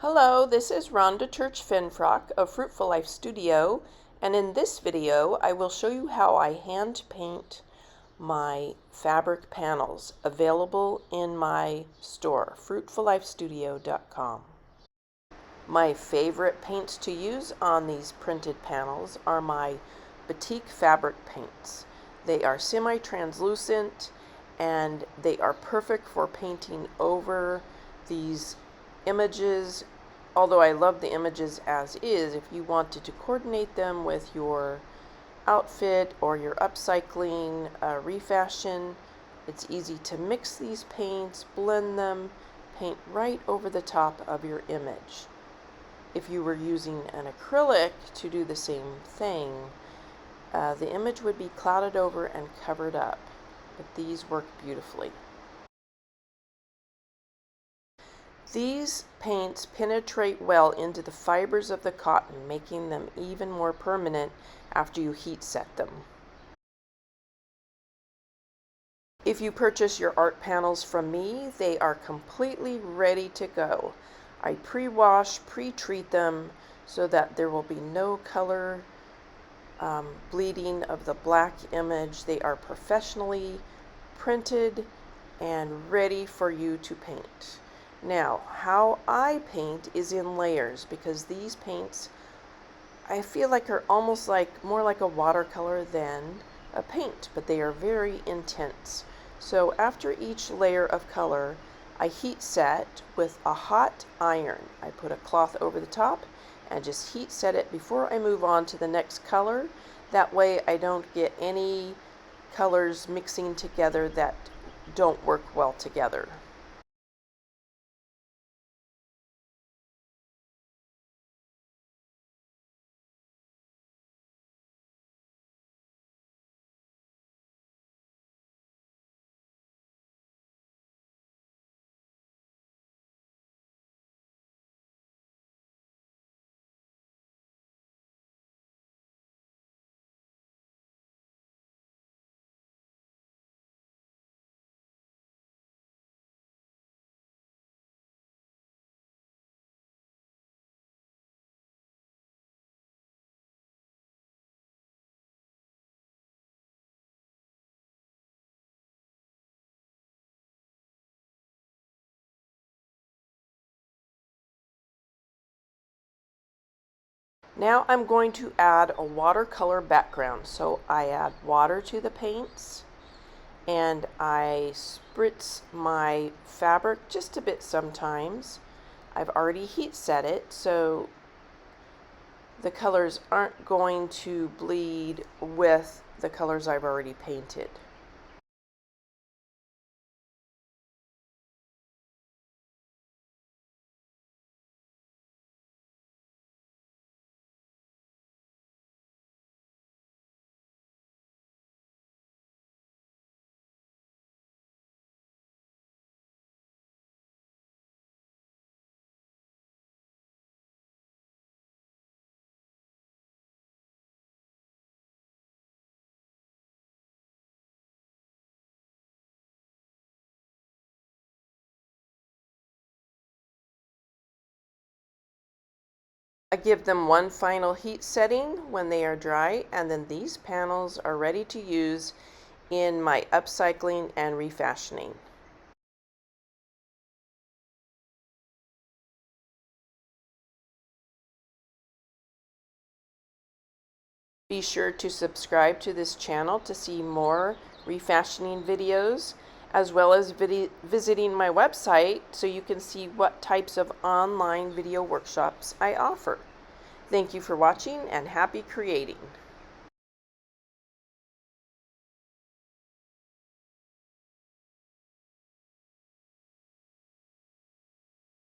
Hello, this is Rhonda Church Finfrock of Fruitful Life Studio, and in this video I will show you how I hand paint my fabric panels available in my store, fruitfullifestudio.com. My favorite paints to use on these printed panels are my batik fabric paints. They are semi-translucent and they are perfect for painting over these images. Although I love the images as is, if you wanted to coordinate them with your outfit or your upcycling, refashion, it's easy to mix these paints, blend them, paint right over the top of your image. If you were using an acrylic to do the same thing, the image would be clouded over and covered up, but these work beautifully. These paints penetrate well into the fibers of the cotton, making them even more permanent after you heat set them. If you purchase your art panels from me, they are completely ready to go. I pre-wash, pre-treat them so that there will be no color bleeding of the black image. They are professionally printed and ready for you to paint. Now, how I paint is in layers because these paints I feel like are almost like more like a watercolor than a paint, but they are very intense. So after each layer of color, I heat set with a hot iron. I put a cloth over the top and just heat set it before I move on to the next color. That way I don't get any colors mixing together that don't work well together. Now I'm going to add a watercolor background. So I add water to the paints and I spritz my fabric just a bit sometimes. I've already heat set it, so the colors aren't going to bleed with the colors I've already painted. I give them one final heat setting when they are dry, and then these panels are ready to use in my upcycling and refashioning. Be sure to subscribe to this channel to see more refashioning videos, as well as visiting my website so you can see what types of online video workshops I offer. Thank you for watching and happy creating.